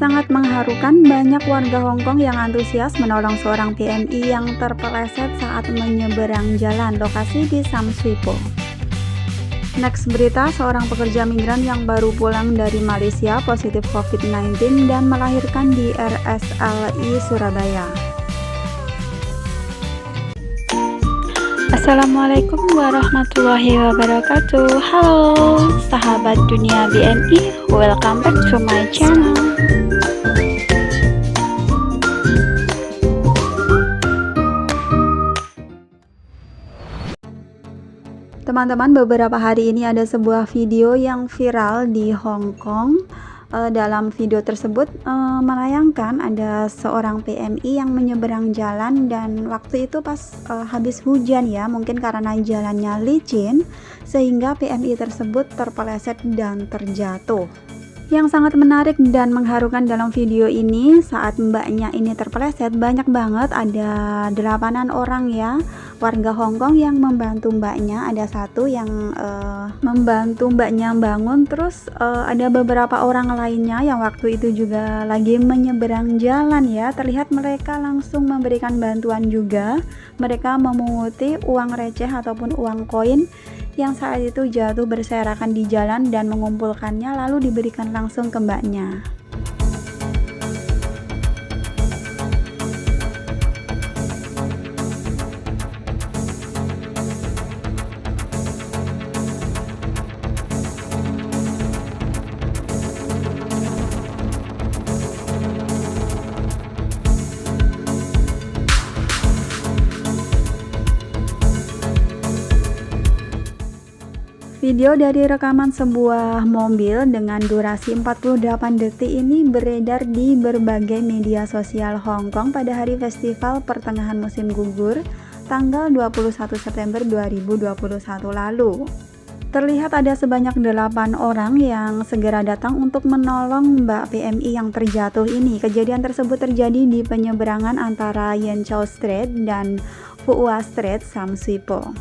Sangat mengharukan, banyak warga Hong Kong yang antusias menolong seorang PMI yang terpeleset saat menyeberang jalan. Lokasi di Sham Shui Po. Next berita, seorang pekerja migran yang baru pulang dari Malaysia positif COVID-19 dan melahirkan di RSLI Surabaya. Assalamualaikum warahmatullahi wabarakatuh. Halo sahabat dunia BMI, welcome back to my channel. Teman-teman, beberapa hari ini ada sebuah video yang viral di Hong Kong. Dalam video tersebut menayangkan ada seorang PMI yang menyeberang jalan, dan waktu itu pas habis hujan ya, mungkin karena jalannya licin sehingga PMI tersebut terpeleset dan terjatuh. Yang sangat menarik dan mengharukan dalam video ini, saat mbaknya ini terpeleset, banyak banget, ada 8 orang ya, warga Hong Kong yang membantu mbaknya. Ada satu yang membantu mbaknya bangun, terus ada beberapa orang lainnya yang waktu itu juga lagi menyeberang jalan ya. Terlihat mereka langsung memberikan bantuan juga. Mereka memunguti uang receh ataupun uang koin yang saat itu jatuh berserakan di jalan dan mengumpulkannya lalu diberikan langsung ke mbaknya. Video dari rekaman sebuah mobil dengan durasi 48 detik ini beredar di berbagai media sosial Hong Kong pada hari festival pertengahan musim gugur tanggal 21 September 2021 lalu. Terlihat ada sebanyak 8 orang yang segera datang untuk menolong Mbak PMI yang terjatuh ini. Kejadian tersebut terjadi di penyeberangan antara Yen Chow Street dan Fuua Street, Sham Shui Po.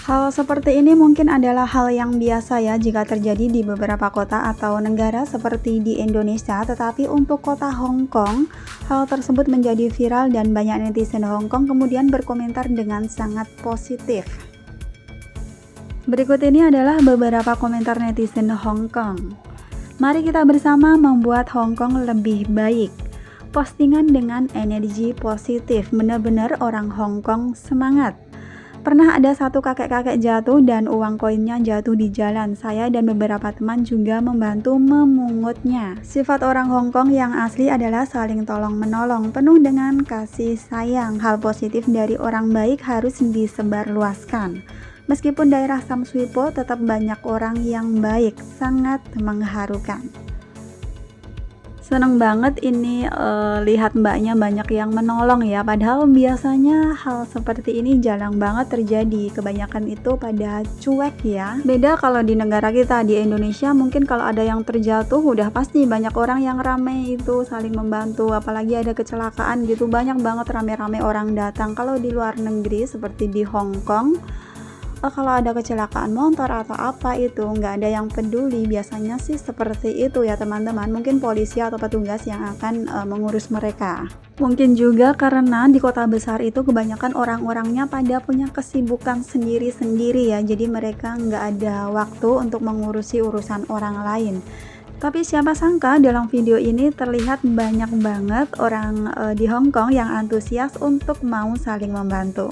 Hal seperti ini mungkin adalah hal yang biasa ya jika terjadi di beberapa kota atau negara seperti di Indonesia, tetapi untuk kota Hong Kong, hal tersebut menjadi viral dan banyak netizen Hong Kong kemudian berkomentar dengan sangat positif. Berikut ini adalah beberapa komentar netizen Hong Kong. Mari kita bersama membuat Hong Kong lebih baik. Postingan dengan energi positif, benar-benar orang Hong Kong semangat. Pernah ada satu kakek-kakek jatuh dan uang koinnya jatuh di jalan. Saya dan beberapa teman juga membantu memungutnya. Sifat orang Hong Kong yang asli adalah saling tolong-menolong, penuh dengan kasih sayang. Hal positif dari orang baik harus disebarluaskan. Meskipun daerah Sham Shui Po tetap banyak orang yang baik, sangat mengharukan. Seneng banget ini lihat mbaknya banyak yang menolong ya, padahal biasanya hal seperti ini jarang banget terjadi. Kebanyakan itu pada cuek ya. Beda kalau di negara kita, di Indonesia, mungkin kalau ada yang terjatuh udah pasti banyak orang yang rame itu saling membantu, apalagi ada kecelakaan gitu, banyak banget rame-rame orang datang. Kalau di luar negeri seperti di Hong Kong, kalau ada kecelakaan motor atau apa itu nggak ada yang peduli. Biasanya sih seperti itu ya teman-teman, mungkin polisi atau petugas yang akan mengurus mereka. Mungkin juga karena di kota besar itu kebanyakan orang-orangnya pada punya kesibukan sendiri-sendiri ya, jadi mereka nggak ada waktu untuk mengurusi urusan orang lain. Tapi siapa sangka dalam video ini terlihat banyak banget orang di Hong Kong yang antusias untuk mau saling membantu.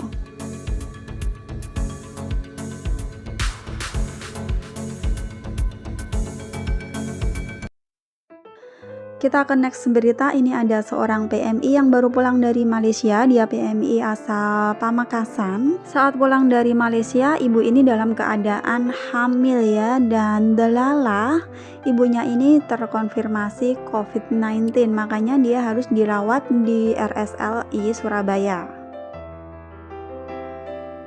Kita ke next berita. Ini ada seorang PMI yang baru pulang dari Malaysia. Dia PMI asal Pamekasan. Saat pulang dari Malaysia, ibu ini dalam keadaan hamil ya, dan delalah ibunya ini terkonfirmasi COVID-19. Makanya dia harus dirawat di RSLI Surabaya.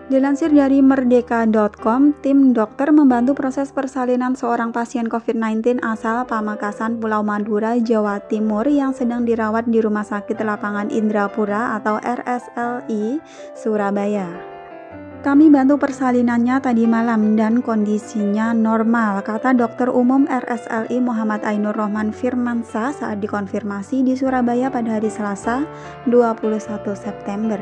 Dilansir dari merdeka.com, tim dokter membantu proses persalinan seorang pasien COVID-19 asal Pamekasan, Pulau Madura, Jawa Timur yang sedang dirawat di Rumah Sakit Lapangan Indrapura atau RSLI Surabaya. Kami bantu persalinannya tadi malam dan kondisinya normal, kata Dokter Umum RSLI Muhammad Ainur Rohman Firmansyah saat dikonfirmasi di Surabaya pada hari Selasa 21 September.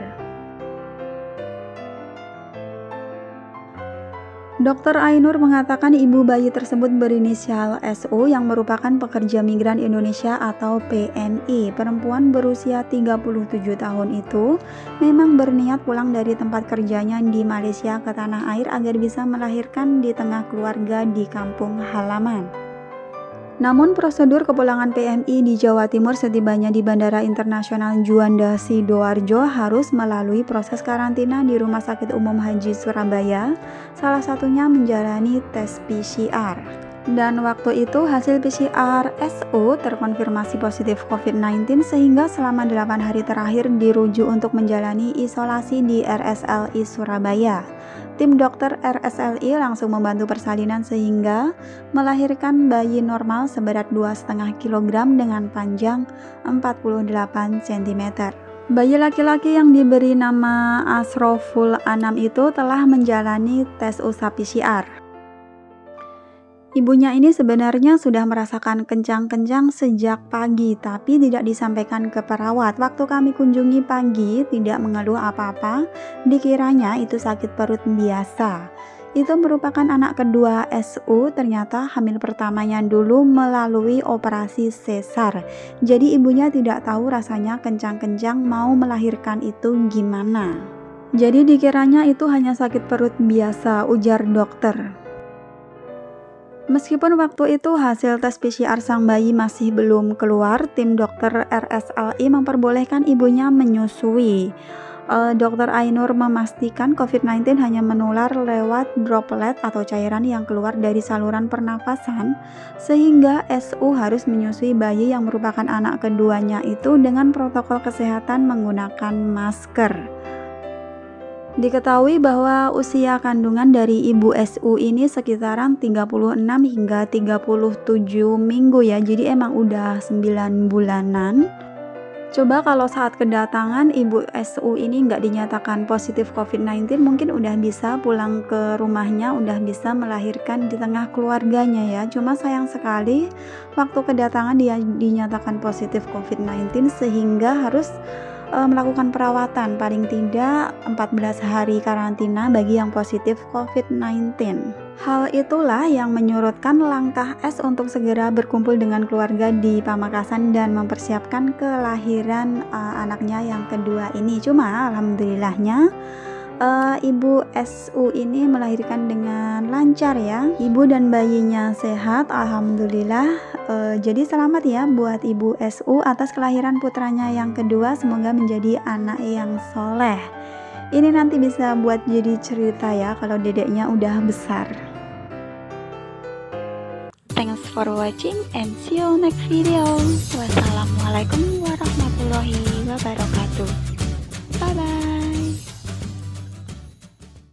Dokter Ainur mengatakan ibu bayi tersebut berinisial SO yang merupakan pekerja migran Indonesia atau PMI. Perempuan berusia 37 tahun itu memang berniat pulang dari tempat kerjanya di Malaysia ke tanah air agar bisa melahirkan di tengah keluarga di kampung halaman. Namun prosedur kepulangan PMI di Jawa Timur setibanya di Bandara Internasional Juanda Sidoarjo harus melalui proses karantina di Rumah Sakit Umum Haji Surabaya, salah satunya menjalani tes PCR. Dan waktu itu hasil PCR SO terkonfirmasi positif COVID-19 sehingga selama 8 hari terakhir dirujuk untuk menjalani isolasi di RSLI Surabaya. Tim dokter RSLI langsung membantu persalinan sehingga melahirkan bayi normal seberat 2,5 kg dengan panjang 48 cm. Bayi laki-laki yang diberi nama Asroful Anam itu telah menjalani tes usap PCR. Ibunya ini sebenarnya sudah merasakan kencang-kencang sejak pagi, tapi tidak disampaikan ke perawat. Waktu kami kunjungi pagi, tidak mengeluh apa-apa, dikiranya itu sakit perut biasa. Itu merupakan anak kedua SU, ternyata hamil pertamanya dulu melalui operasi sesar. Jadi ibunya tidak tahu rasanya kencang-kencang mau melahirkan itu gimana. Jadi dikiranya itu hanya sakit perut biasa, ujar dokter. Meskipun waktu itu hasil tes PCR sang bayi masih belum keluar, tim dokter RSLI memperbolehkan ibunya menyusui. Dokter Ainur memastikan COVID-19 hanya menular lewat droplet atau cairan yang keluar dari saluran pernapasan, sehingga SU harus menyusui bayi yang merupakan anak keduanya itu dengan protokol kesehatan menggunakan masker. Diketahui bahwa usia kandungan dari ibu SU ini sekitaran 36 hingga 37 minggu ya, jadi emang udah 9 bulanan. Coba kalau saat kedatangan ibu SU ini nggak dinyatakan positif COVID-19, mungkin udah bisa pulang ke rumahnya, udah bisa melahirkan di tengah keluarganya ya. Cuma sayang sekali waktu kedatangan dia dinyatakan positif COVID-19 sehingga harus melakukan perawatan paling tidak 14 hari karantina bagi yang positif COVID-19. Hal itulah yang menyurutkan langkah S untuk segera berkumpul dengan keluarga di Pamekasan dan mempersiapkan kelahiran anaknya yang kedua ini. Cuma alhamdulillahnya ibu SU ini melahirkan dengan lancar ya. Ibu dan bayinya sehat, alhamdulillah. Jadi selamat ya buat ibu SU atas kelahiran putranya yang kedua. Semoga menjadi anak yang soleh. Ini nanti bisa buat jadi cerita ya kalau dedeknya udah besar. Thanks for watching and see you next video. Wassalamualaikum warahmatullahi wabarakatuh. Bye bye.